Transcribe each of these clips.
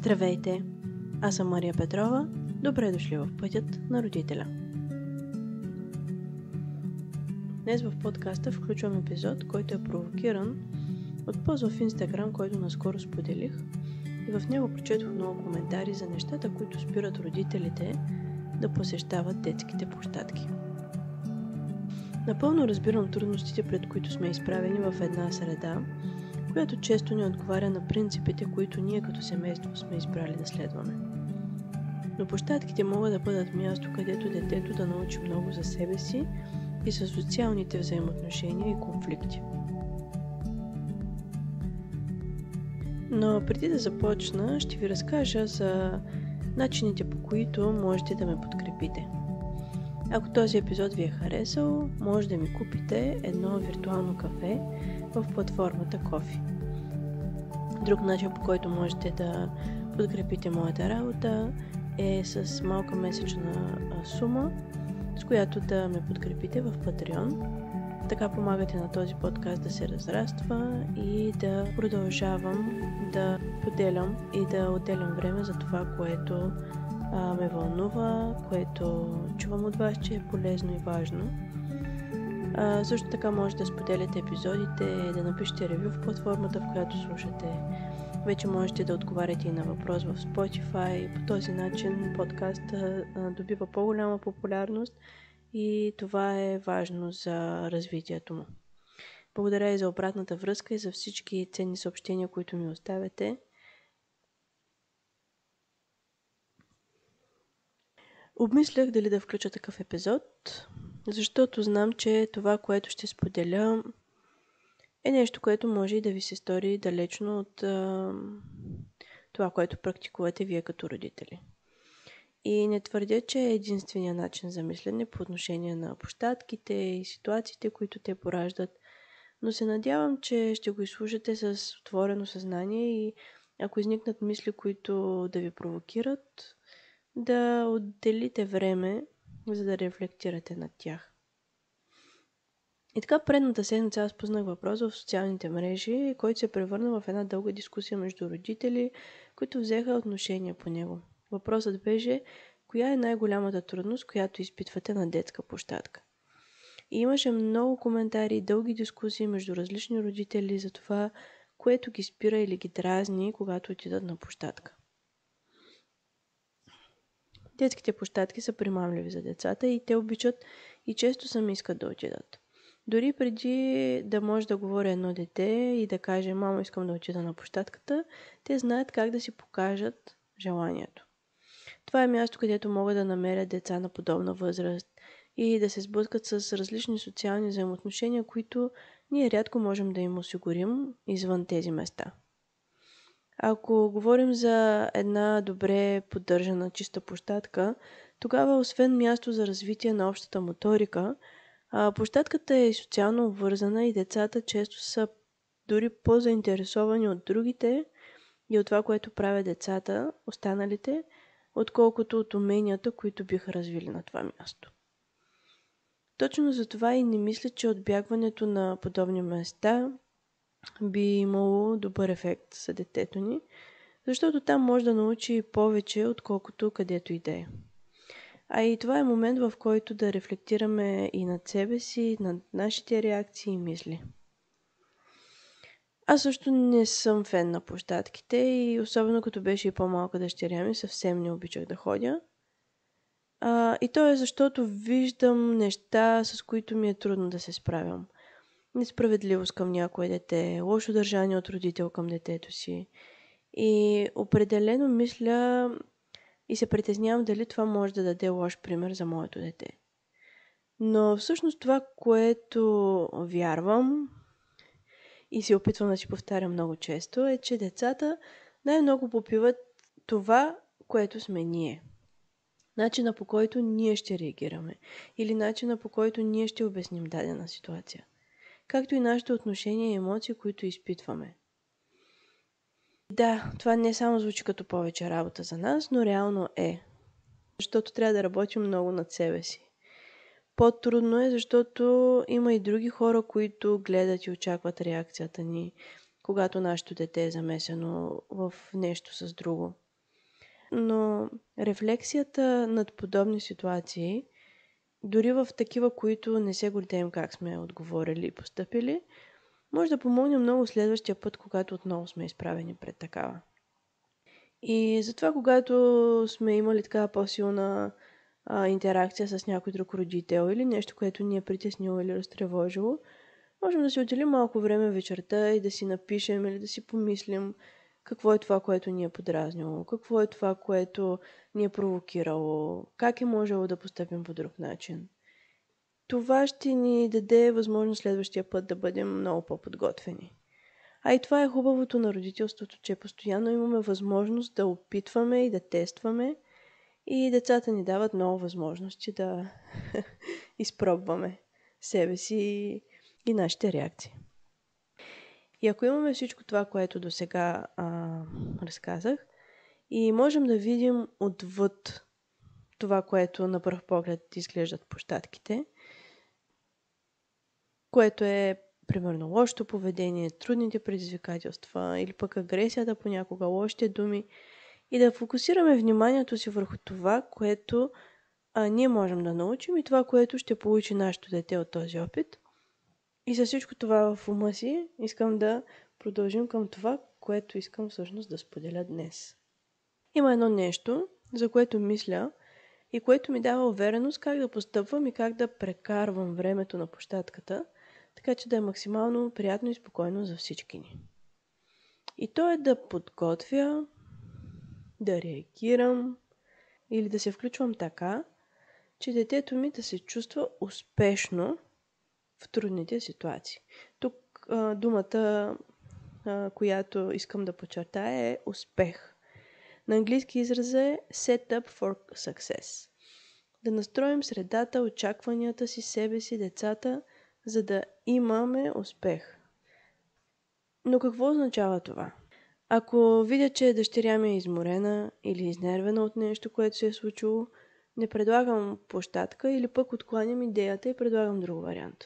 Здравейте! Аз съм Мария Петрова. Добре дошли в Пътят на родителя. Днес в подкаста включвам епизод, който е провокиран от пост в Инстаграм, който наскоро споделих, и в него прочетох много коментари за нещата, които спират родителите да посещават детските площадки. Напълно разбирам трудностите, пред които сме изправени в една среда, която често не отговаря на принципите, които ние като семейство сме избрали да следваме. Но площадките могат да бъдат място, където детето да научи много за себе си и за социалните взаимоотношения и конфликти. Но преди да започна, ще ви разкажа за начините, по които можете да ме подкрепите. Ако този епизод ви е харесал, може да ми купите едно виртуално кафе в платформата Ko-fi. Друг начин, по който можете да подкрепите моята работа, е с малка месечна сума, с която да ме подкрепите в Patreon. Така помагате на този подкаст да се разраства и да продължавам да поделям и да отделям време за това, което ме вълнува, което чувам от вас, че е полезно и важно. Също така може да споделяте епизодите, да напишете ревю в платформата, в която слушате. Вече можете да отговаряте и на въпрос в Spotify. По този начин подкаста добива по-голяма популярност и това е важно за развитието му. Благодаря и за обратната връзка и за всички ценни съобщения, които ми оставяте. Обмислях дали да включа такъв епизод, защото знам, че това, което ще споделя, е нещо, което може и да ви се стори далечно от това, което практикувате вие като родители. И не твърдя, че е единствения начин за мислене по отношение на площадките и ситуациите, които те пораждат, но се надявам, че ще го изслушате с отворено съзнание и ако изникнат мисли, които да ви провокират, да отделите време, за да рефлектирате над тях. И така, предната седмица аз познах въпрос в социалните мрежи, който се превърна в една дълга дискусия между родители, които взеха отношение по него. Въпросът беше: коя е най-голямата трудност, която изпитвате на детска площадка? И имаше много коментари и дълги дискусии между различни родители за това, което ги спира или ги дразни, когато отидат на площадка. Детските площадки са примамливи за децата и те обичат и често сами искат да отидат. Дори преди да може да говори едно дете и да каже: мамо, искам да отида на площадката, те знаят как да си покажат желанието. Това е място, където могат да намерят деца на подобна възраст и да се сблъскат с различни социални взаимоотношения, които ние рядко можем да им осигурим извън тези места. Ако говорим за една добре поддържана чиста площадка, тогава освен място за развитие на общата моторика, площадката е социално обвързана и децата често са дори по-заинтересовани от другите и от това, което правят децата, останалите, отколкото от уменията, които биха развили на това място. Точно за това и не мисля, че отбягването на подобни места би имало добър ефект за детето ни, защото там може да научи повече, отколкото където и да е. А и това е момент, в който да рефлектираме и над себе си, над нашите реакции и мисли. Аз също не съм фен на площадките и особено като беше и по-малка дъщеря ми, съвсем не обичах да ходя. И то е защото виждам неща, с които ми е трудно да се справям. Несправедливост към някое дете, лошо държание от родител към детето си. И определено мисля и се притеснявам дали това може да даде лош пример за моето дете. Но всъщност това, което вярвам и се опитвам да си повтарям много често, е, че децата най-много попиват това, което сме ние. Начина, по който ние ще реагираме или начина, по който ние ще обясним дадена ситуация. Както и нашите отношения и емоции, които изпитваме. Да, това не само звучи като повече работа за нас, но реално е. Защото трябва да работим много над себе си. По-трудно е, защото има и други хора, които гледат и очакват реакцията ни, когато нашето дете е замесено в нещо с друго. Но рефлексията над подобни ситуации, дори в такива, които не се гордеем как сме отговорили и постъпили, може да помогне много следващия път, когато отново сме изправени пред такава. И затова, когато сме имали такава по-силна интеракция с някой друг родител или нещо, което ни е притеснило или разтревожило, можем да си отделим малко време вечерта и да си напишем или да си помислим какво е това, което ни е подразнило, какво е това, което ни е провокирало, как е можело да постъпим по друг начин. Това ще ни даде възможност следващия път да бъдем много по-подготвени. А и това е хубавото на родителството, че постоянно имаме възможност да опитваме и да тестваме и децата ни дават много възможности да изпробваме себе си и нашите реакции. И ако имаме всичко това, което до сега разказах, и можем да видим отвъд това, което на пръв поглед изглеждат площадките, което е примерно лошото поведение, трудните предизвикателства или пък агресията понякога, лошите думи, и да фокусираме вниманието си върху това, което ние можем да научим и това, което ще получи нашето дете от този опит. И за всичко това в ума си искам да продължим към това, което искам всъщност да споделя днес. Има едно нещо, за което мисля и което ми дава увереност как да постъпвам и как да прекарвам времето на площадката, така че да е максимално приятно и спокойно за всички ни. И то е да подготвя, да реагирам или да се включвам така, че детето ми да се чувства успешно в трудните ситуации. Тук думата, която искам да подчертая, е успех. На английски израза е set up for success. Да настроим средата, очакванията си, себе си, децата, за да имаме успех. Но какво означава това? Ако видя, че дъщеря ми е изморена или изнервена от нещо, което се е случило, не предлагам площадка или пък откланям идеята и предлагам друг вариант.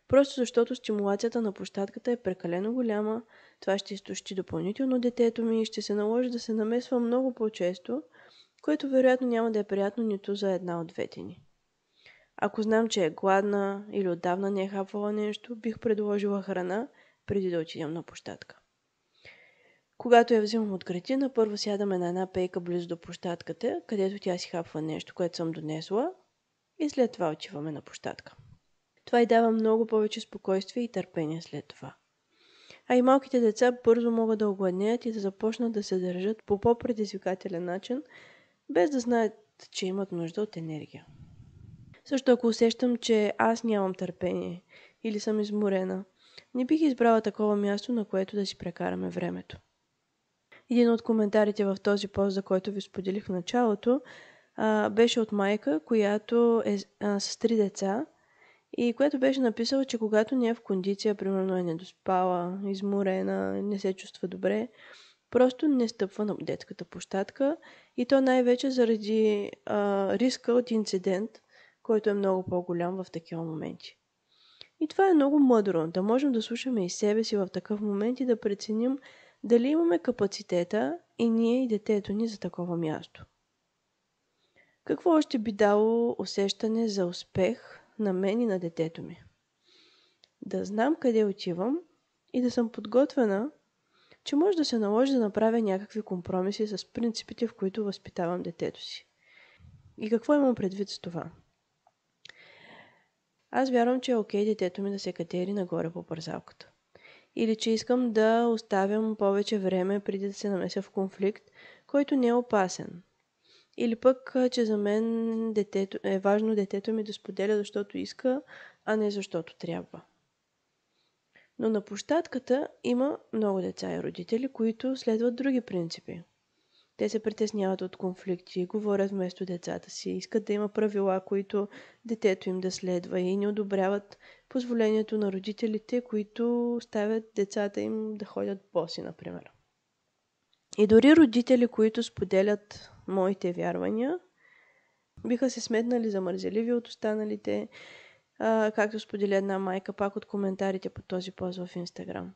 Просто защото стимулацията на площадката е прекалено голяма, това ще изтощи допълнително детето ми и ще се наложи да се намесва много по-често, което вероятно няма да е приятно нито за една от двете ни. Ако знам, че е гладна или отдавна не е хапвала нещо, бих предложила храна преди да отидем на площадка. Когато я взимам от градина, първо сядаме на една пейка близо до площадката, където тя си хапва нещо, което съм донесла, и след това отиваме на площадка. Това й дава много повече спокойствие и търпение след това. А и малките деца бързо могат да огладнеят и да започнат да се държат по по-предизвикателен начин, без да знаят, че имат нужда от енергия. Също ако усещам, че аз нямам търпение или съм изморена, не бих избрала такова място, на което да си прекараме времето. Един от коментарите в този пост, за който ви споделих в началото, беше от майка, която е с 3 деца и която беше написала, че когато не е в кондиция, примерно е недоспала, изморена, не се чувства добре, просто не стъпва на детската площадка и то най-вече заради риска от инцидент, който е много по-голям в такива моменти. И това е много мъдро, да можем да слушаме и себе си в такъв момент и да преценим дали имаме капацитета и ние и детето ни за такова място. Какво още би дало усещане за успех на мен и на детето ми? Да знам къде отивам и да съм подготвена, че може да се наложи да направя някакви компромиси с принципите, в които възпитавам детето си. И какво имам предвид с това? Аз вярвам, че е окей детето ми да се катери нагоре по парзалката. Или че искам да оставям повече време преди да се намеся в конфликт, който не е опасен. Или пък, че за мен е важно детето ми да споделя, защото иска, а не защото трябва. Но на площадката има много деца и родители, които следват други принципи. Те се притесняват от конфликти, говорят вместо децата си, искат да има правила, които детето им да следва и не одобряват позволението на родителите, които оставят децата им да ходят боси, например. И дори родители, които споделят моите вярвания, биха се сметнали за мързеливи от останалите, както споделя една майка пак от коментарите по този пост в Инстаграм.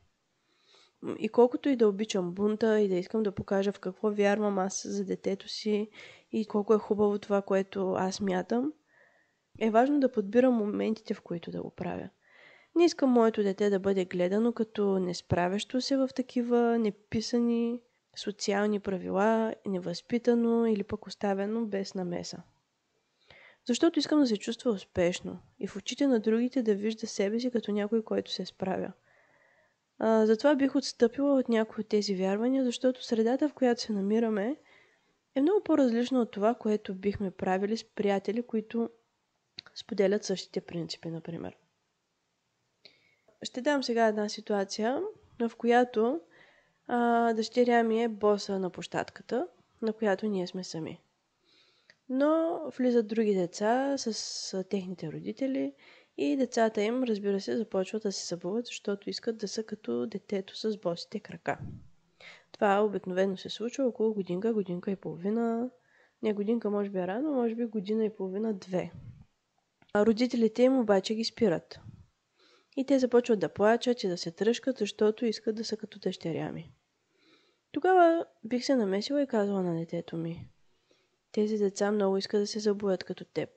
И колкото и да обичам бунта и да искам да покажа в какво вярвам аз за детето си и колко е хубаво това, което аз мятам, е важно да подбирам моментите, в които да го правя. Не искам моето дете да бъде гледано като несправящо се в такива неписани социални правила, невъзпитано или пък оставено без намеса. Защото искам да се чувства успешно и в очите на другите да вижда себе си като някой, който се справя. Затова бих отстъпила от някои от тези вярвания, защото средата, в която се намираме, е много по-различна от това, което бихме правили с приятели, които споделят същите принципи, например. Ще дам сега една ситуация, в която дъщеря ми е боса на площадката, на която ние сме сами. Но влизат други деца с техните родители и децата им, разбира се, започват да се събуват, защото искат да са като детето с босите крака. Това обикновено се случва около годинка, годинка и половина. Не годинка, може би е рано, може би година и половина, две. А родителите им обаче ги спират. И те започват да плачат и да се тръшкат, защото искат да са като дъщеря ми. Тогава бих се намесила и казала на детето ми: тези деца много искат да се забоят като теб.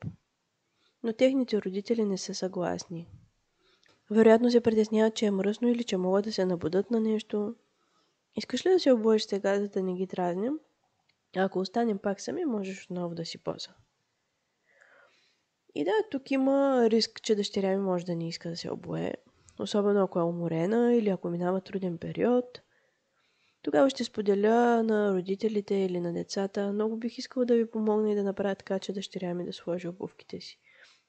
Но техните родители не са съгласни. Вероятно се притесняват, че е мръсно или че могат да се набудат на нещо. Искаш ли да се обуеш сега, за да не ги дразним? Ако останем пак сами, можеш отново да си боса. И да, тук има риск, че дъщеря ми може да не иска да се обуе. Особено ако е уморена или ако минава труден период. Тогава ще споделя на родителите или на децата: много бих искала да ви помогна и да направя така, че дъщеря ми да сложи обувките си.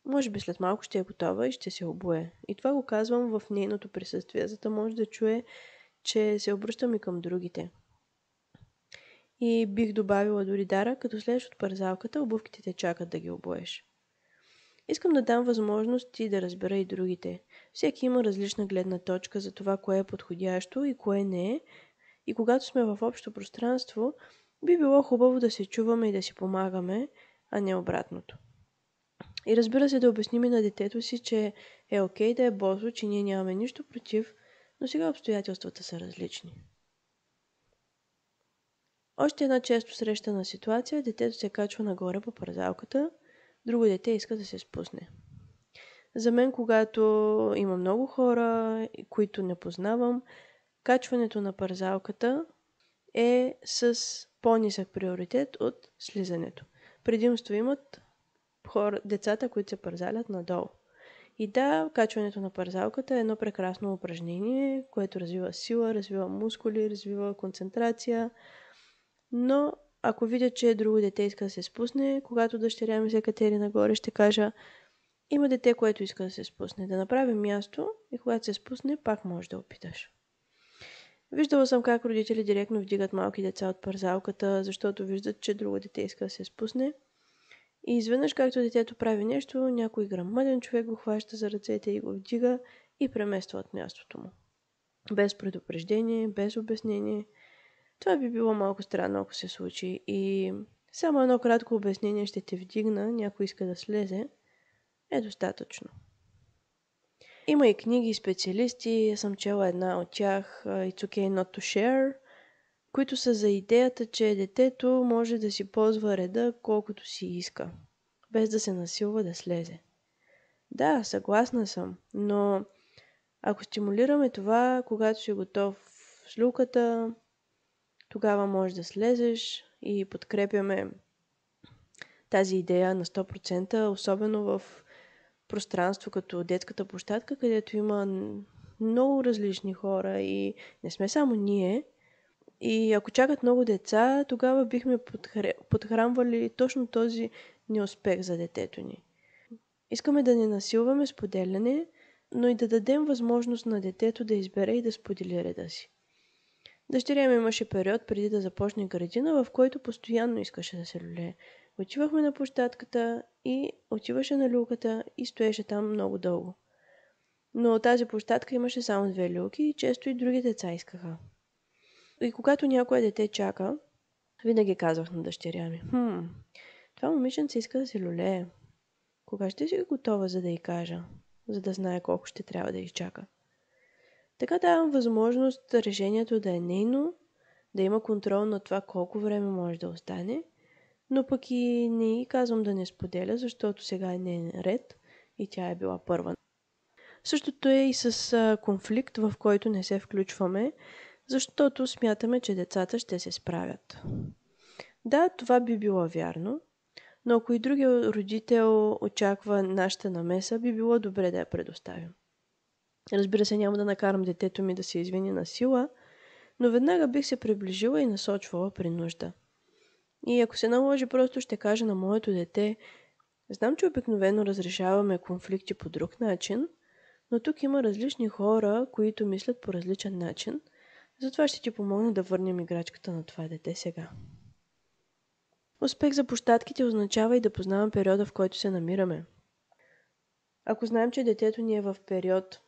Може би след малко ще е готова и ще се обуе. И това го казвам в нейното присъствие, за да може да чуе, че се обръщам и към другите. И бих добавила дори дара, като слезеш от парзалката, обувките те чакат да ги обуеш. Искам да дам възможност и да разбера и другите. Всеки има различна гледна точка за това, кое е подходящо и кое не е. И когато сме в общо пространство, би било хубаво да се чуваме и да си помагаме, а не обратното. И разбира се, да обясним и на детето си, че е окей да е босо, че ние нямаме нищо против, но сега обстоятелствата са различни. Още една често срещана ситуация: детето се качва нагоре по парзалката, друго дете иска да се спусне. За мен, когато има много хора, които не познавам, качването на парзалката е с по-нисък приоритет от слизането. Предимство имат децата, които се парзалят надолу. И да, качването на парзалката е едно прекрасно упражнение, което развива сила, развива мускули, развива концентрация. Но ако видя, че друго дете иска да се спусне, когато дъщеря ми се катери нагоре, ще кажа: има дете, което иска да се спусне, да направим място и когато се спусне, пак можеш да опиташ. Виждала съм как родители директно вдигат малки деца от парзалката, защото виждат, че друго дете иска да се спусне. И изведнъж, както детето прави нещо, някой грамаден човек го хваща за ръцете и го вдига и премества от мястото му. Без предупреждение, без обяснение. Това би било малко странно, ако се случи. И само едно кратко обяснение: ще те вдигна, някой иска да слезе, е достатъчно. Има и книги и специалисти, съм чела една от тях, It's okay not to share, които са за идеята, че детето може да си ползва реда колкото си иска, без да се насилва да слезе. Да, съгласна съм, но ако стимулираме това, когато си готов с люлката, тогава можеш да слезеш и подкрепяме тази идея на 100%, особено в пространство като детската площадка, където има много различни хора и не сме само ние. И ако чакат много деца, тогава бихме подхранвали точно този неуспех за детето ни. Искаме да не насилваме споделяне, но и да дадем възможност на детето да избере и да сподели реда си. Дъщеря ми имаше период преди да започне градина, в който постоянно искаше да се люлее. Отивахме на площадката и отиваше на люлката и стоеше там много дълго. Но тази площадка имаше само 2 люлки и често и други деца искаха. И когато някое дете чака, винаги казвах на дъщеря ми: това момиченце иска да се люлее. Кога ще си готова, за да й кажа, за да знае колко ще трябва да изчака? Така давам възможност решението да е нейно, да има контрол на това колко време може да остане, но пък и не ѝ казвам да не споделя, защото сега е нейн ред и тя е била първа. Същото е и с конфликт, в който не се включваме, защото смятаме, че децата ще се справят. Да, това би било вярно, но ако и другия родител очаква нашата намеса, би било добре да я предоставим. Разбира се, няма да накарам детето ми да се извини на сила, но веднага бих се приближила и насочвала при нужда. И ако се наложи, просто ще кажа на моето дете: знам, че обикновено разрешаваме конфликти по друг начин, но тук има различни хора, които мислят по различен начин, затова ще ти помогна да върнем играчката на това дете сега. Успех за площадките означава и да познавам периода, в който се намираме. Ако знаем, че детето ни е в период,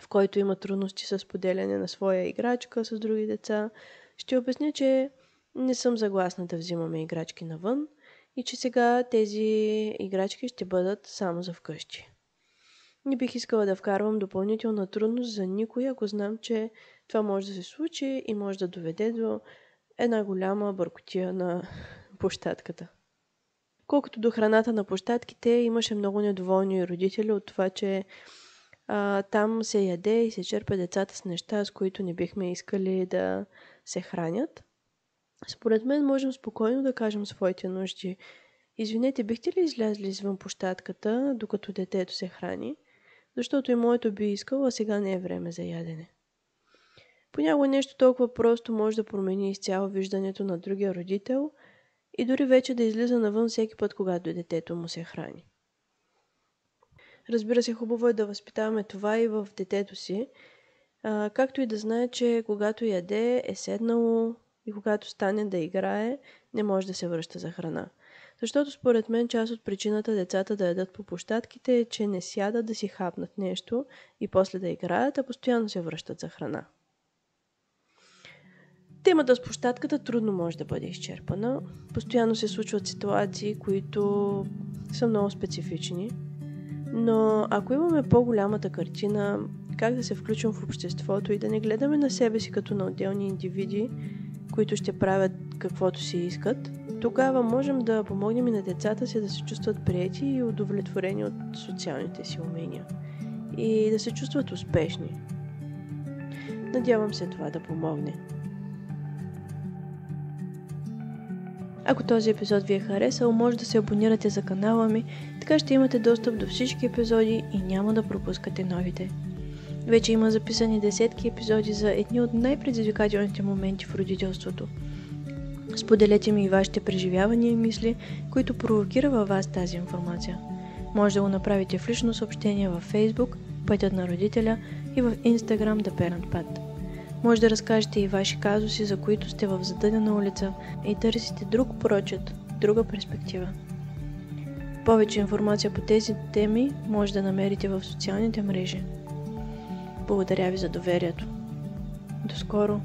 в който има трудности с поделяне на своя играчка с други деца, ще обясня, че не съм съгласна да взимаме играчки навън и че сега тези играчки ще бъдат само за вкъщи. Не бих искала да вкарвам допълнителна трудност за никой, ако знам, че това може да се случи и може да доведе до една голяма бъркотия на площадката. Колкото до храната на площадките, имаше много недоволни родители от това, че там се яде и се черпят децата с неща, с които не бихме искали да се хранят. Според мен можем спокойно да кажем своите нужди. Извинете, бихте ли излязли извън площадката, докато детето се храни? Защото и моето би искало, а сега не е време за ядене. Понякога нещо толкова просто може да промени изцяло виждането на другия родител и дори вече да излиза навън всеки път, когато детето му се храни. Разбира се, хубаво е да възпитаваме това и в детето си, както и да знае, че когато яде, е седнало и когато стане да играе, не може да се връща за храна. Защото според мен част от причината децата да ядат по площадките е, че не сядат да си хапнат нещо и после да играят, а постоянно се връщат за храна. Темата с площадката трудно може да бъде изчерпана. Постоянно се случват ситуации, които са много специфични. Но ако имаме по-голямата картина, как да се включим в обществото и да не гледаме на себе си като на отделни индивиди, които ще правят каквото си искат, тогава можем да помогнем и на децата си да се чувстват приети и удовлетворени от социалните си умения и да се чувстват успешни. Надявам се това да помогне. Ако този епизод ви е харесал, може да се абонирате за канала ми, така ще имате достъп до всички епизоди и няма да пропускате новите. Вече има записани десетки епизоди за едни от най-предизвикателните моменти в родителството. Споделете ми и вашите преживявания и мисли, които провокира във вас тази информация. Може да го направите в лично съобщение във Facebook, Пътят на родителя, и в Instagram The Parent Path. Може да разкажете и ваши казуси, за които сте в задънена улица и търсите друг прочит, друга перспектива. Повече информация по тези теми може да намерите в социалните мрежи. Благодаря ви за доверието. До скоро!